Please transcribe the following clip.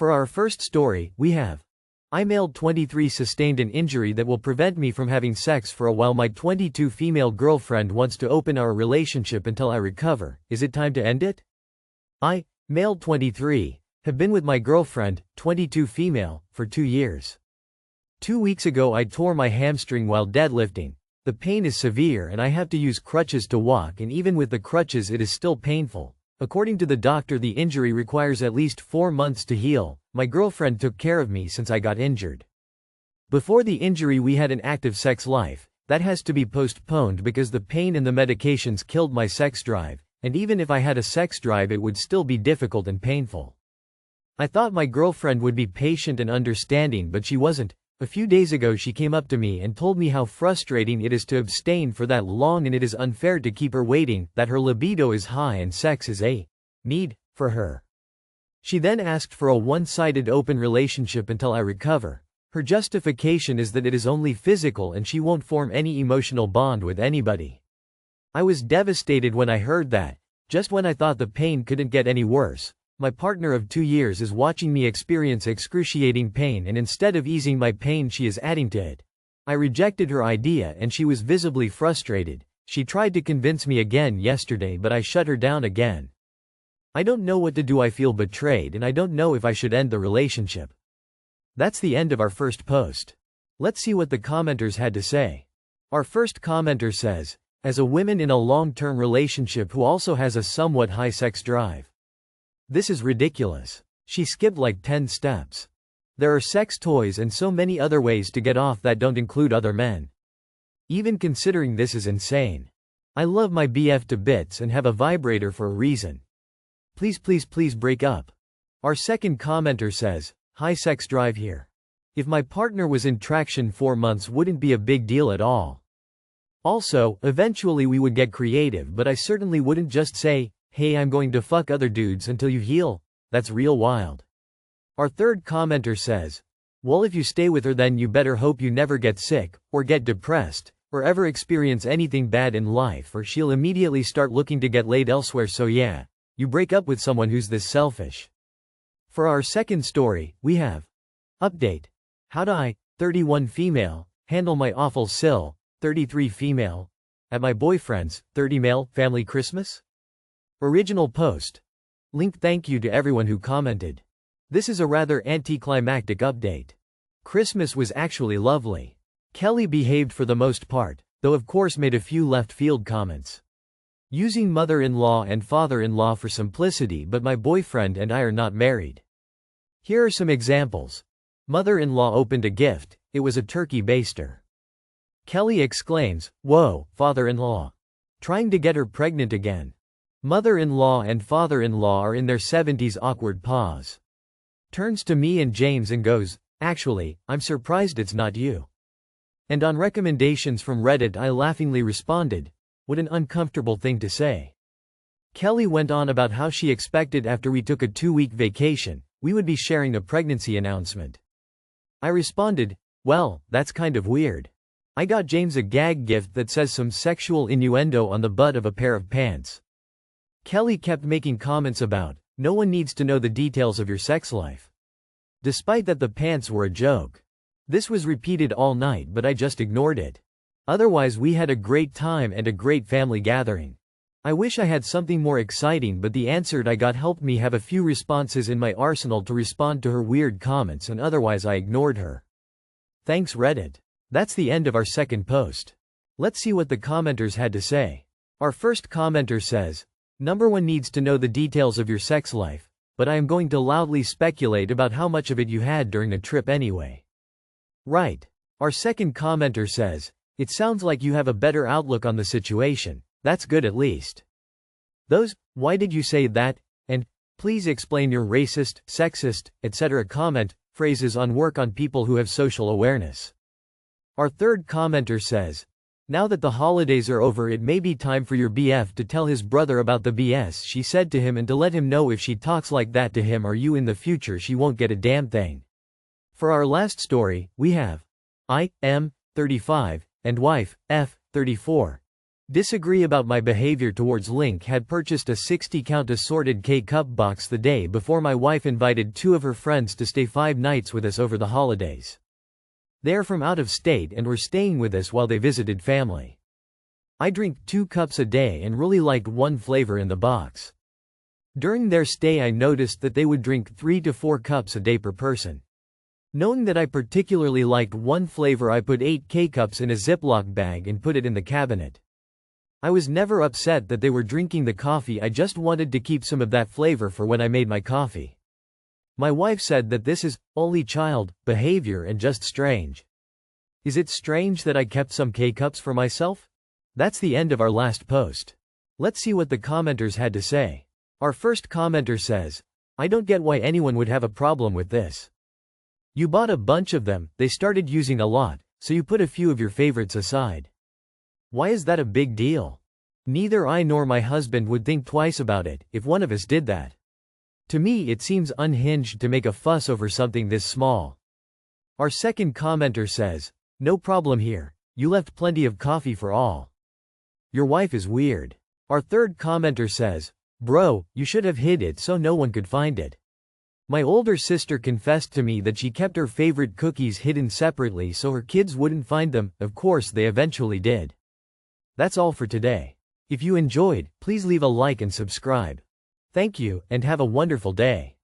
For our first story, we have I male 23 sustained an injury that will prevent me from having sex for a while. My 22 female girlfriend wants to open our relationship until I recover. Is it time to end it? I, male 23, have been with my girlfriend, 22 female, for 2 years. 2 weeks ago I tore my hamstring while deadlifting. The pain is severe and I have to use crutches to walk, and even with the crutches it is still painful. According to the doctor, the injury requires at least 4 months to heal. My girlfriend took care of me since I got injured. Before the injury we had an active sex life. That has to be postponed because the pain and the medications killed my sex drive, and even if I had a sex drive it would still be difficult and painful. I thought my girlfriend would be patient and understanding, but she wasn't. A few days ago she came up to me and told me how frustrating it is to abstain for that long and it is unfair to keep her waiting, that her libido is high and sex is a need for her. She then asked for a one-sided open relationship until I recover. Her justification is that it is only physical and she won't form any emotional bond with anybody. I was devastated when I heard that, just when I thought the pain couldn't get any worse. My partner of 2 years is watching me experience excruciating pain, and instead of easing my pain she is adding to it. I rejected her idea and she was visibly frustrated. She tried to convince me again yesterday, but I shut her down again. I don't know what to do. I feel betrayed and I don't know if I should end the relationship. That's the end of our first post. Let's see what the commenters had to say. Our first commenter says, as a woman in a long-term relationship who also has a somewhat high sex drive, this is ridiculous. She skipped like 10 steps. There are sex toys and so many other ways to get off that don't include other men. Even considering this is insane. I love my BF to bits and have a vibrator for a reason. Please break up. Our second commenter says, high sex drive here. If my partner was in traction 4 months wouldn't be a big deal at all. Also, eventually we would get creative, but I certainly wouldn't just say, hey, I'm going to fuck other dudes until you heal. That's real wild. Our third commenter says, well, if you stay with her then you better hope you never get sick, or get depressed, or ever experience anything bad in life, or she'll immediately start looking to get laid elsewhere. So yeah, you break up with someone who's this selfish. For our second story, we have update. How do I, 31 female, handle my awful SIL, 33 female, at my boyfriend's, 30 male, family Christmas? Original post. Link. Thank you to everyone who commented. This is a rather anticlimactic update. Christmas was actually lovely. Kelly behaved for the most part, though of course made a few left-field comments. Using mother-in-law and father-in-law for simplicity, but my boyfriend and I are not married. Here are some examples. Mother-in-law opened a gift. It was a turkey baster. Kelly exclaims, whoa, father-in-law. Trying to get her pregnant again. Mother-in-law and father-in-law are in their 70s. Awkward pause. Turns to me and James and goes, actually, I'm surprised it's not you. And on recommendations from Reddit I laughingly responded, what an uncomfortable thing to say. Kelly went on about how she expected after we took a 2-week vacation, we would be sharing a pregnancy announcement. I responded, well, that's kind of weird. I got James a gag gift that says some sexual innuendo on the butt of a pair of pants. Kelly kept making comments about, no one needs to know the details of your sex life. Despite that the pants were a joke. This was repeated all night, but I just ignored it. Otherwise we had a great time and a great family gathering. I wish I had something more exciting, but the answer I got helped me have a few responses in my arsenal to respond to her weird comments, and otherwise I ignored her. Thanks Reddit. That's the end of our second post. Let's see what the commenters had to say. Our first commenter says, Number 1 needs to know the details of your sex life, but I am going to loudly speculate about how much of it you had during the trip anyway. Right. Our second commenter says, it sounds like you have a better outlook on the situation. That's good at least. Those, why did you say that, and, please explain your racist, sexist, etc. comment, phrases on work on people who have social awareness. Our third commenter says, now that the holidays are over it may be time for your BF to tell his brother about the BS she said to him and to let him know if she talks like that to him or you in the future she won't get a damn thing. For our last story, we have I, M, 35, and wife, F, 34. Disagree about my behavior towards Link. Had purchased a 60-count assorted K-cup box the day before my wife invited 2 of her friends to stay 5 nights with us over the holidays. They are from out of state and were staying with us while they visited family. I drink 2 cups a day and really liked one flavor in the box. During their stay I noticed that they would drink 3 to 4 cups a day per person. Knowing that I particularly liked one flavor, I put 8 K-cups in a Ziploc bag and put it in the cabinet. I was never upset that they were drinking the coffee, I just wanted to keep some of that flavor for when I made my coffee. My wife said that this is only child behavior and just strange. Is it strange that I kept some K-cups for myself? That's the end of our last post. Let's see what the commenters had to say. Our first commenter says, I don't get why anyone would have a problem with this. You bought a bunch of them, they started using a lot, so you put a few of your favorites aside. Why is that a big deal? Neither I nor my husband would think twice about it if one of us did that. To me it seems unhinged to make a fuss over something this small. Our second commenter says, no problem here, you left plenty of coffee for all. Your wife is weird. Our third commenter says, bro, you should have hid it so no one could find it. My older sister confessed to me that she kept her favorite cookies hidden separately so her kids wouldn't find them. Of course they eventually did. That's all for today. If you enjoyed, please leave a like and subscribe. Thank you, and have a wonderful day.